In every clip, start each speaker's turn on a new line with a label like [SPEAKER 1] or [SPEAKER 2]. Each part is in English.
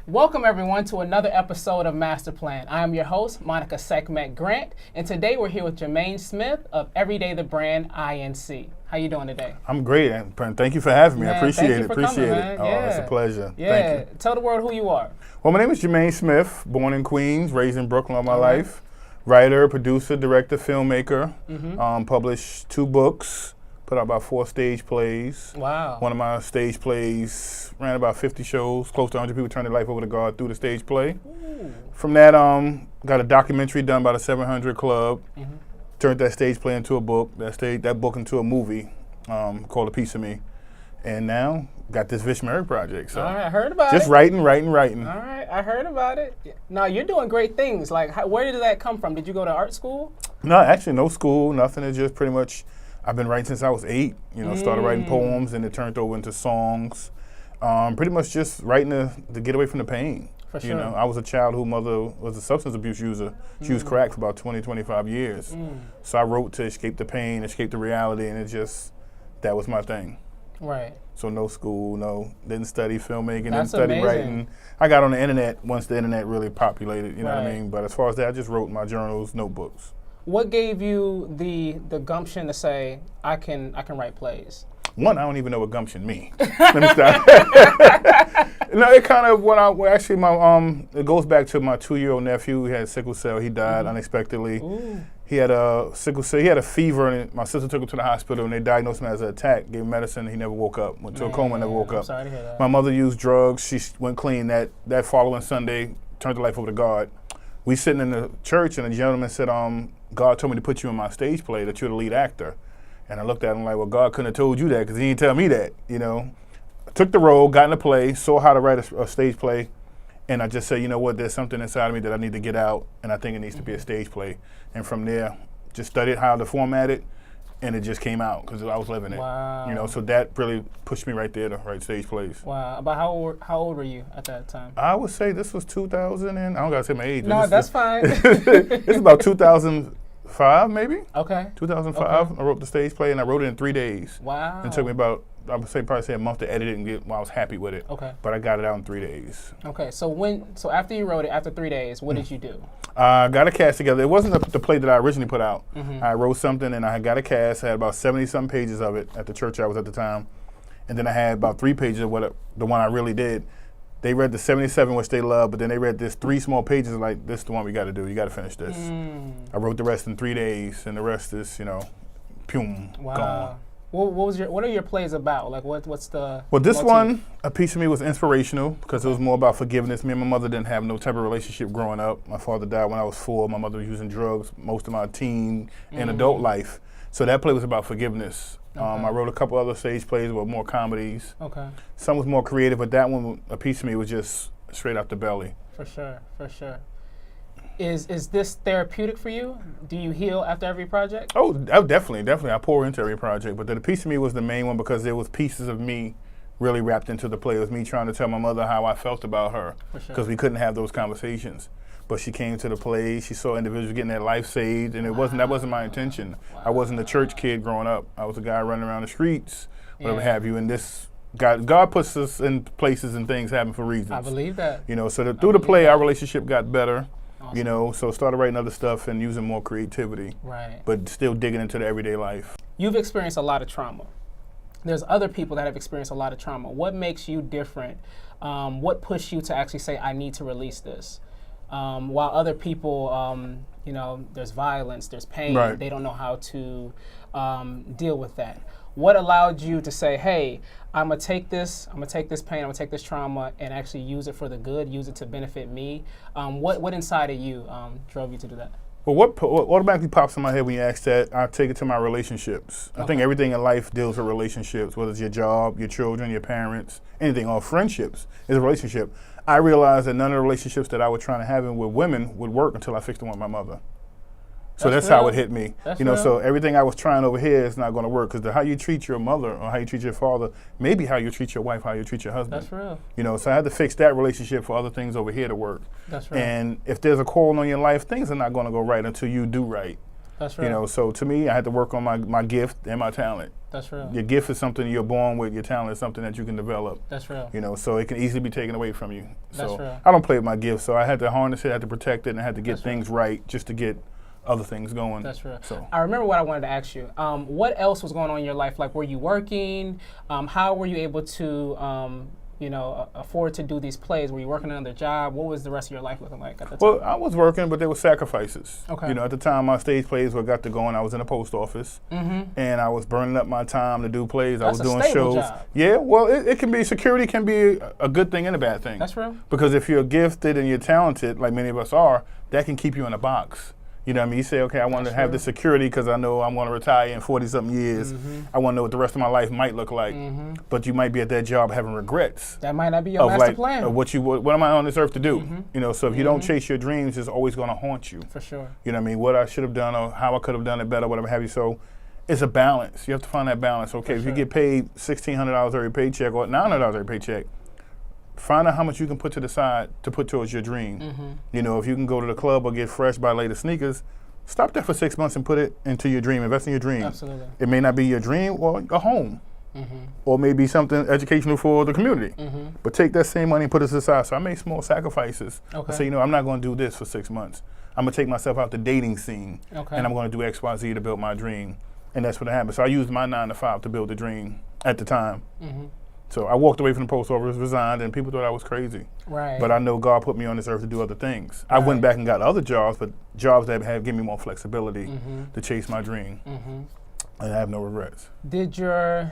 [SPEAKER 1] Welcome everyone to another episode of Master Plan. I am your host, Monica Sekhmet Grant, and today we're here with Jermaine Smith of Everyday the Brand INC. How you doing today?
[SPEAKER 2] I'm great, and thank you for having me.
[SPEAKER 1] Man,
[SPEAKER 2] I appreciate it.
[SPEAKER 1] Appreciate
[SPEAKER 2] it. Oh, it's a pleasure.
[SPEAKER 1] Yeah.
[SPEAKER 2] Thank you.
[SPEAKER 1] Tell the world who you are.
[SPEAKER 2] Well, my name is Jermaine Smith, born in Queens, raised in Brooklyn all my life. Writer, producer, director, filmmaker. Published 2 books. Put out about 4 stage plays.
[SPEAKER 1] Wow.
[SPEAKER 2] One of my stage plays ran about 50 shows. Close to 100 people turned their life over to God through the stage play.
[SPEAKER 1] Ooh.
[SPEAKER 2] From that, got a documentary done by the 700 Club. Turned that stage play into a book. That book into a movie called A Piece of Me. And now got this Vish Merrick project. So
[SPEAKER 1] all right, I heard about it.
[SPEAKER 2] Just writing. All
[SPEAKER 1] right, I heard about it. Now you're doing great things. Like, where did that come from? Did you go to art school?
[SPEAKER 2] No, actually, no school, nothing. It's just pretty much. I've been writing since I was 8, started writing poems and it turned over into songs. Pretty much just writing to get away from the pain.
[SPEAKER 1] For sure.
[SPEAKER 2] I was a child whose mother was a substance abuse user. She used crack for about 20, 25 years. So I wrote to escape the pain, escape the reality, and that was my thing.
[SPEAKER 1] Right.
[SPEAKER 2] So no school, didn't study filmmaking,
[SPEAKER 1] That's
[SPEAKER 2] didn't study
[SPEAKER 1] amazing.
[SPEAKER 2] writing. I got on the internet once the internet really populated, you know what I
[SPEAKER 1] Right.
[SPEAKER 2] mean? But as far as that, I just wrote my journals, notebooks.
[SPEAKER 1] What gave you the gumption to say I can write plays?
[SPEAKER 2] One, I don't even know what gumption means. Let me stop. No, it kind of it goes back to my 2-year-old nephew who had sickle cell. He died unexpectedly.
[SPEAKER 1] Ooh.
[SPEAKER 2] He had a sickle cell. He had a fever, and my sister took him to the hospital, and they diagnosed him as an attack. Gave him medicine. He never woke up. Went to a coma, never woke
[SPEAKER 1] I'm
[SPEAKER 2] up.
[SPEAKER 1] sorry to hear that.
[SPEAKER 2] My mother used drugs. She went clean. That following Sunday, turned her life over to God. We sitting in the church, and a gentleman said, God told me to put you in my stage play, that you're the lead actor. And I looked at him like, well, God couldn't have told you that because he didn't tell me that, I took the role, got in the play, saw how to write a stage play, and I just said, you know what, there's something inside of me that I need to get out, and I think it needs to be a stage play. And from there, just studied how to format it, and it just came out because I was living it.
[SPEAKER 1] Wow.
[SPEAKER 2] So that really pushed me right there to write stage plays.
[SPEAKER 1] Wow. About how old were you at that time?
[SPEAKER 2] I would say this was 2000, and I don't got to say my age.
[SPEAKER 1] No, that's fine.
[SPEAKER 2] It's about 2005, maybe?
[SPEAKER 1] Okay.
[SPEAKER 2] 2005,
[SPEAKER 1] Okay.
[SPEAKER 2] I wrote the stage play, and I wrote it in 3 days.
[SPEAKER 1] Wow.
[SPEAKER 2] It took me about, I would say probably a month to edit it and get, I was happy with it.
[SPEAKER 1] Okay.
[SPEAKER 2] But I got it out in 3 days.
[SPEAKER 1] Okay, so after you wrote it, after 3 days, what did you do?
[SPEAKER 2] I got a cast together. It wasn't the play that I originally put out. I wrote something, and I got a cast. I had about 70-some pages of it at the church I was at the time. And then I had about 3 pages of the one I really did. They read the 77, which they loved, but then they read this 3 small pages like, this is the one we got to do. You got to finish this. I wrote the rest in 3 days, and the rest is, gone.
[SPEAKER 1] Wow. What are your plays about? Like, what's the?
[SPEAKER 2] Well, this one, A Piece of Me, was inspirational because it was more about forgiveness. Me and my mother didn't have no type of relationship growing up. My father died when I was 4. My mother was using drugs most of my teen and adult life. So that play was about forgiveness. I wrote a couple other stage plays with more comedies.
[SPEAKER 1] Okay.
[SPEAKER 2] Some was more creative, but that one, A Piece of Me, was just straight out the belly.
[SPEAKER 1] For sure. Is this therapeutic for you? Do you heal after every project?
[SPEAKER 2] Oh, definitely. I pour into every project, but the Piece of Me was the main one because there was pieces of me really wrapped into the play. It was me trying to tell my mother how I felt about her because we couldn't have those conversations. But she came to the play, she saw individuals getting their life saved, and that wasn't my intention. I wasn't a church kid growing up. I was a guy running around the streets, whatever have you, and this God puts us in places and things happen for reasons.
[SPEAKER 1] I believe that.
[SPEAKER 2] So through the play, our relationship got better. Awesome. So started writing other stuff and using more creativity.
[SPEAKER 1] Right.
[SPEAKER 2] But still digging into the everyday life.
[SPEAKER 1] You've experienced a lot of trauma. There's other people that have experienced a lot of trauma. What makes you different? What pushed you to actually say, I need to release this? While other people, there's violence, there's pain,
[SPEAKER 2] right.
[SPEAKER 1] They don't know how to deal with that. What allowed you to say, hey, I'm gonna take this pain, I'm gonna take this trauma and actually use it for the good, use it to benefit me? What inside of you drove you to do that?
[SPEAKER 2] Well, what automatically pops in my head when you ask that, I take it to my relationships. I think everything in life deals with relationships, whether it's your job, your children, your parents, anything, or friendships is a relationship. I realized that none of the relationships that I was trying to have with women would work until I fixed the one with my mother. So that's how it hit me. So everything I was trying over here is not going to work because how you treat your mother or how you treat your father, maybe how you treat your wife, how you treat your husband.
[SPEAKER 1] That's real.
[SPEAKER 2] So I had to fix that relationship for other things over here to work.
[SPEAKER 1] That's right.
[SPEAKER 2] And if there's a call on your life, things are not going to go right until you do right.
[SPEAKER 1] That's right.
[SPEAKER 2] You know, so to me, I had to work on my gift and my talent.
[SPEAKER 1] That's real.
[SPEAKER 2] Your gift is something you're born with. Your talent is something that you can develop.
[SPEAKER 1] That's real.
[SPEAKER 2] You know, so it can easily be taken away from you.
[SPEAKER 1] That's
[SPEAKER 2] So
[SPEAKER 1] real.
[SPEAKER 2] I don't play with my gift, so I had to harness it, I had to protect it, and I had to get
[SPEAKER 1] That's
[SPEAKER 2] things right just to get other things going.
[SPEAKER 1] That's real.
[SPEAKER 2] So
[SPEAKER 1] I remember what I wanted to ask you. What else was going on in your life? Like, were you working? How were you able to, afford to do these plays? Were you working another job? What was the rest of your life looking like at the time?
[SPEAKER 2] Well, I was working, but there were sacrifices.
[SPEAKER 1] Okay.
[SPEAKER 2] You know, at the time, my stage plays got to going. I was in the post office, and I was burning up my time to do plays. I was doing shows.
[SPEAKER 1] Job.
[SPEAKER 2] Yeah, well, it can be, security can be a good thing and a bad thing.
[SPEAKER 1] That's real.
[SPEAKER 2] Because if you're gifted and you're talented, like many of us are, that can keep you in a box. You know what I mean? You say, okay, I want to have the security because I know I'm going to retire in 40-something years. I want to know what the rest of my life might look like. But you might be at that job having regrets.
[SPEAKER 1] That might not be your master plan.
[SPEAKER 2] Of what am I on this earth to do? You know, so if you don't chase your dreams, it's always going to haunt you.
[SPEAKER 1] For sure.
[SPEAKER 2] You know what I mean? What I should have done or how I could have done it better, whatever have you. So it's a balance. You have to find that balance. Okay, if you get paid $1,600 every paycheck or $900 every paycheck, find out how much you can put to the side to put towards your dream. You know, if you can go to the club or get fresh by latest sneakers, stop there for 6 months and put it into your dream. Invest in your dream.
[SPEAKER 1] Absolutely.
[SPEAKER 2] It may not be your dream or a home, or maybe something educational for the community. But take that same money and put it to the side. So I made small sacrifices.
[SPEAKER 1] Okay.
[SPEAKER 2] I say, you know, I'm not going to do this for 6 months. I'm going to take myself out the dating scene, and I'm going to do X, Y, Z to build my dream. And that's what happened. So I used my 9 to 5 to build the dream at the time. So I walked away from the post office, resigned, and people thought I was crazy.
[SPEAKER 1] Right.
[SPEAKER 2] But I know God put me on this earth to do other things. I went back and got other jobs, but jobs that have given me more flexibility to chase my dream. And I have no regrets.
[SPEAKER 1] Did your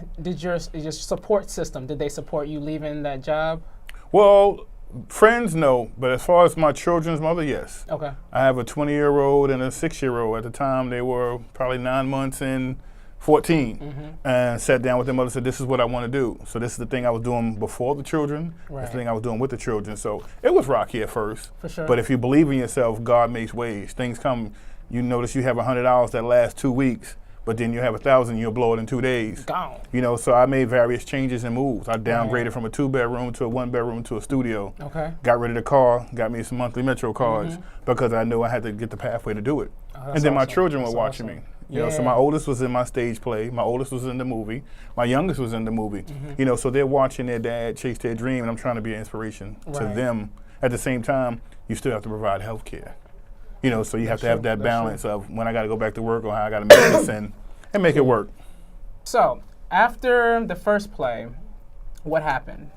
[SPEAKER 1] support system, did they support you leaving that job?
[SPEAKER 2] Well, friends, no. But as far as my children's mother, yes.
[SPEAKER 1] Okay.
[SPEAKER 2] I have a 20-year-old and a 6-year-old. At the time, they were probably 9 months and 14, and sat down with their mother and said, this is what I want to do. So this is the thing I was doing before the children. This is the thing I was doing with the children. So it was rocky at first.
[SPEAKER 1] For sure.
[SPEAKER 2] But if you believe in yourself, God makes ways. Things come. You notice you have $100 that lasts 2 weeks, but then you have $1,000, you'll blow it in 2 days.
[SPEAKER 1] Gone.
[SPEAKER 2] You know, so I made various changes and moves. I downgraded from a 2-bedroom to a 1-bedroom to a studio.
[SPEAKER 1] Okay.
[SPEAKER 2] Got rid of the car, got me some monthly Metro cards because I knew I had to get the pathway to do it. And then my children were watching me. You know, so my oldest was in my stage play. My oldest was in the movie. My youngest was in the movie. You know, so they're watching their dad chase their dream, and I'm trying to be an inspiration to them. At the same time, you still have to provide health care. You know, so you have to have that balance of when I got to go back to work or how I got to make this and make it work.
[SPEAKER 1] So after the first play, what happened?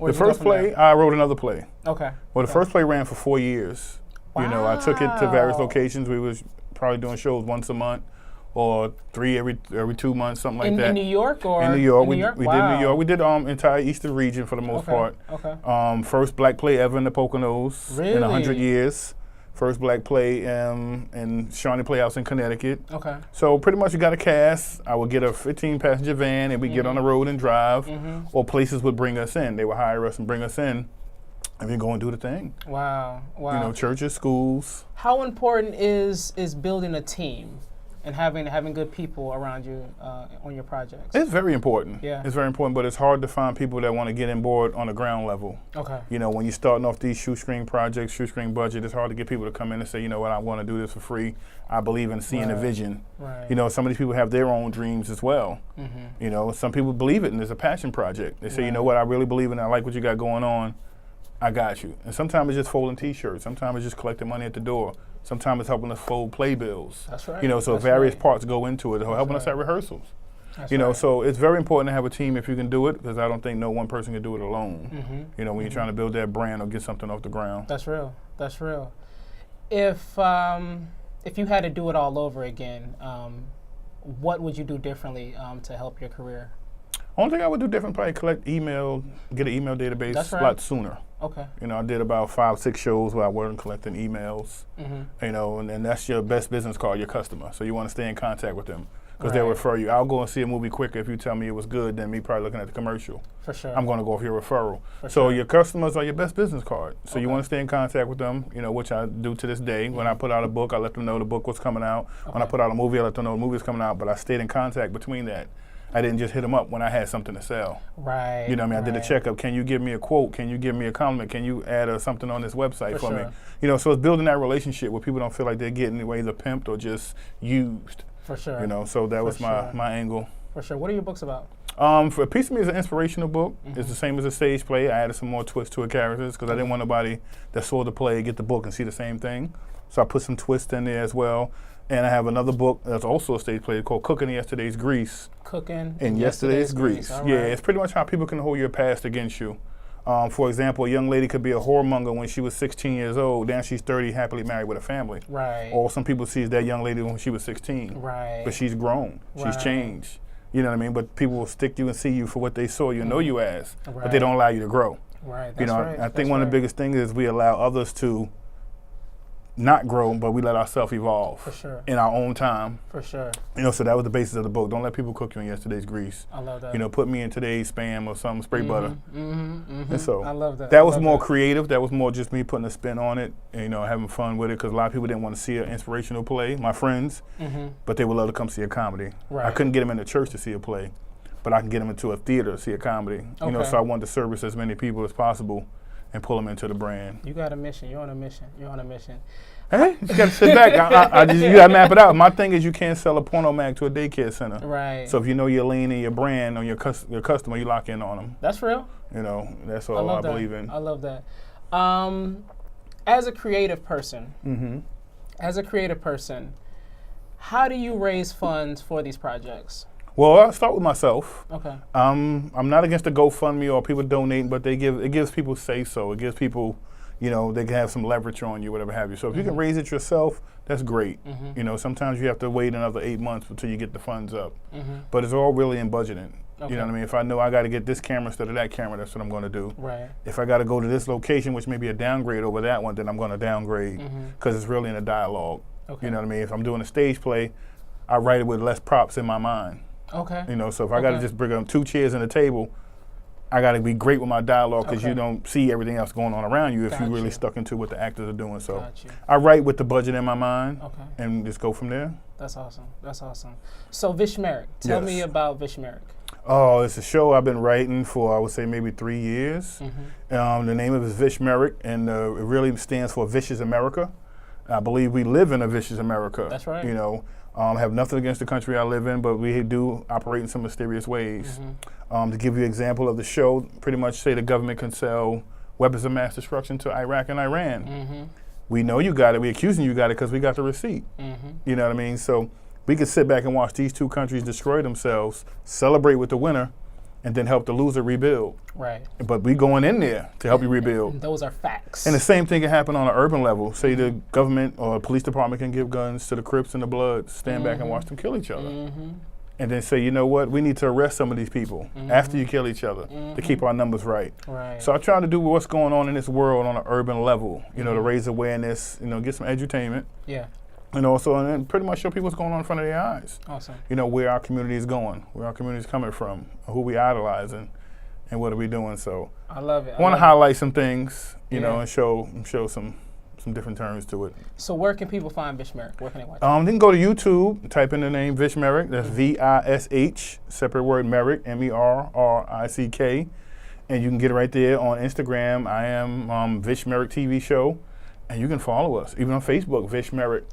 [SPEAKER 2] The first play, I wrote another play.
[SPEAKER 1] Okay.
[SPEAKER 2] Well, the first play ran for 4 years. You know, I took it to various locations. We was probably doing shows once a month, or 3 every 2 months, something like that.
[SPEAKER 1] In New York or?
[SPEAKER 2] In New York.
[SPEAKER 1] We
[SPEAKER 2] did New York. We did entire eastern region for the most part.
[SPEAKER 1] Okay.
[SPEAKER 2] First black play ever in the Poconos in 100 years. First black play in Shawnee Playhouse in Connecticut.
[SPEAKER 1] Okay.
[SPEAKER 2] So pretty much you got a cast. I would get a 15-passenger van and we'd get on the road and drive, or places would bring us in. They would hire us and bring us in, and we go and do the thing.
[SPEAKER 1] Wow. Wow.
[SPEAKER 2] You know, churches, schools.
[SPEAKER 1] How important is building a team and having good people around you on your projects?
[SPEAKER 2] It's very important.
[SPEAKER 1] Yeah.
[SPEAKER 2] It's very important, but it's hard to find people that want to get on board on the ground level.
[SPEAKER 1] Okay.
[SPEAKER 2] You know, when you're starting off these shoestring projects, shoestring budget, it's hard to get people to come in and say, you know what, I want to do this for free. I believe in seeing a vision.
[SPEAKER 1] Right.
[SPEAKER 2] You know, some of these people have their own dreams as well. You know, some people believe it and it's a passion project. They say, you know what, I really believe in it. I like what you got going on. I got you. And sometimes it's just folding T-shirts. Sometimes it's just collecting money at the door. Sometimes it's helping us fold playbills.
[SPEAKER 1] That's right.
[SPEAKER 2] You know, so various parts go into it. Or helping us at rehearsals. You know, so it's very important to have a team if you can do it, because I don't think no one person can do it alone. You know, when you're trying to build that brand or get something off the ground.
[SPEAKER 1] That's real. That's real. If you had to do it all over again, what would you do differently to help your career?
[SPEAKER 2] Only thing I would do different, probably collect email, get an email database a lot sooner.
[SPEAKER 1] Okay. You
[SPEAKER 2] know, I did about 5-6 shows where I wasn't collecting emails. You know, and that's your best business card, your customer. So you want to stay in contact with them because they'll refer you. I'll go and see a movie quicker if you tell me it was good than me probably looking at the commercial.
[SPEAKER 1] For sure.
[SPEAKER 2] I'm going to go off your referral. So your customers are your best business card. So you want to stay in contact with them, you know, which I do to this day. When I put out a book, I let them know the book was coming out. When I put out a movie, I let them know the movie was coming out, but I stayed in contact between that. I didn't just hit them up when I had something to sell.
[SPEAKER 1] Right.
[SPEAKER 2] You know what I mean? I did a checkup. Can you give me a quote? Can you give me a compliment? Can you add something on this website for me? You know, so it's building that relationship where people don't feel like they're getting either pimped or just used.
[SPEAKER 1] For sure.
[SPEAKER 2] You know, so that was my angle.
[SPEAKER 1] For sure. What are your books about?
[SPEAKER 2] For A Piece of Me is an inspirational book. It's the same as a stage play. I added some more twists to it, characters, because I didn't want nobody that saw the play get the book and see the same thing. So I put some twists in there as well. And I have another book that's also a stage play called Cooking in Yesterday's Grease.
[SPEAKER 1] Cooking
[SPEAKER 2] in Yesterday's Grease. Yeah, it's pretty much how people can hold your past against you. For example, a young lady could be a whoremonger when she was 16 years old. Now she's 30, happily married with a family.
[SPEAKER 1] Right.
[SPEAKER 2] Or some people see that young lady when she was 16.
[SPEAKER 1] Right.
[SPEAKER 2] But she's grown. She's changed. You know what I mean? But people will stick you and see you for what they saw you, know you as. But they don't allow you to grow.
[SPEAKER 1] Right.
[SPEAKER 2] You know, I think one of the biggest things is we allow others to not grow, but we let ourselves evolve. For sure. In our own time. For sure. You know, so that was the basis of the book. Don't let people cook you in yesterday's grease. I love that. You know, put me in today's Spam or some spray butter. And so
[SPEAKER 1] I love that.
[SPEAKER 2] That was more creative. That was more just me putting a spin on it and, you know, having fun with it, because a lot of people didn't want to see an inspirational play, my friends, but they would love to come see a comedy. Right. I couldn't get them in the church to see a play, but I can get them into a theater to see a comedy. You know, so I wanted to service as many people as possible and pull them into the brand.
[SPEAKER 1] You got a mission. You're on a mission. You're on a mission.
[SPEAKER 2] Hey, you got to sit back. You got to map it out. My thing is you can't sell a porno mag to a daycare center. Right. So if you know your lane and your brand on your customer, you lock in on them.
[SPEAKER 1] That's real.
[SPEAKER 2] You know, that's all I believe in.
[SPEAKER 1] I love that. As a creative person, how do you raise funds for these projects?
[SPEAKER 2] Well, I'll start with myself.
[SPEAKER 1] Okay.
[SPEAKER 2] I'm not against the GoFundMe or people donating, but it gives people say so. It gives people, you know, they can have some leverage on you, whatever have you. So if you can raise it yourself, that's great. You know, sometimes you have to wait another 8 months until you get the funds up. But it's all really in budgeting. You know what I mean? If I know I got to get this camera instead of that camera, that's what I'm going to do. Right. If I got to go to this location, which may be a downgrade over that one, then I'm going to downgrade, because it's really in a dialogue. You know what I mean? If I'm doing a stage play, I write it with less props in my mind. Okay. You know, so if I got to just bring up 2 chairs and a table, I got to be great with my dialogue, because you don't see everything else going on around you if you're really stuck into what the actors are doing. So I write with the budget in my mind and just go from there. That's awesome. That's awesome. So Vish Merrick, tell me about Vish Merrick. Oh, it's a show I've been writing for, I would say, maybe 3 years. The name of it is Vish Merrick, and it really stands for Vicious America. I believe we live in a vicious America. That's right. You know, have nothing against the country I live in, but we do operate in some mysterious ways. To give you an example of the show, pretty much say the government can sell weapons of mass destruction to Iraq and Iran. We know you got it. We're accusing you got it because we got the receipt. You know what I mean? So we could sit back and watch these 2 countries destroy themselves, celebrate with the winner, and then help the loser rebuild. Right. But we going in there to help you rebuild. Those are facts. And the same thing can happen on an urban level. Say the government or police department can give guns to the Crips and the Bloods, stand back and watch them kill each other. And then say, you know what, we need to arrest some of these people after you kill each other to keep our numbers right. So I try to do what's going on in this world on an urban level, you know, to raise awareness, you know, get some edutainment. Yeah. You know, so and then pretty much show people what's going on in front of their eyes. Awesome. You know, where our community is going, where our community is coming from, who we idolizing, and what are we doing. So I love it. I want to highlight some things, you know, and show some different terms to it. So where can people find Vish Merrick? Where can they watch it? They can go to YouTube, type in the name Vish Merrick. That's V-I-S-H, separate word Merrick, M-E-R-R-I-C-K. And you can get it right there on Instagram. I am Vish Merrick TV show. And you can follow us, even on Facebook, Vish Merrick.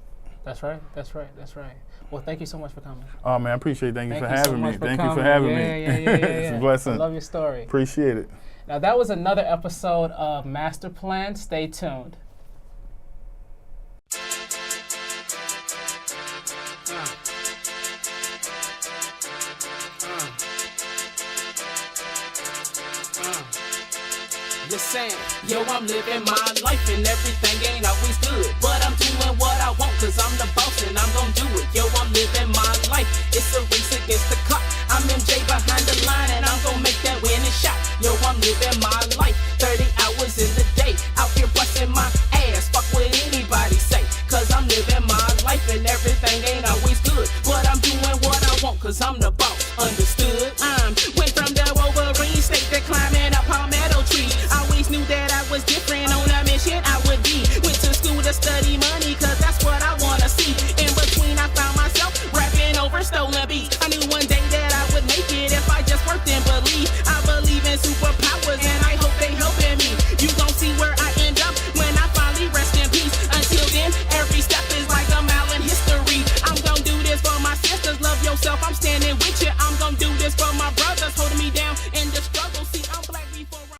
[SPEAKER 2] That's right, that's right, that's right. Well, thank you so much for coming. Oh, man, I appreciate it. Thank you for having me. Thank you for having me. It's a blessing. I love your story. Appreciate it. Now, that was another episode of Master Plan. Stay tuned. Listen, yo, I'm living my life and everything ain't always good, but I'm doing what I want cause I'm the boss and I'm gonna do it. Yo, I'm living my life, it's a race against the clock. I'm MJ behind the line and I'm gonna make that winning shot. Yo, I'm living my life.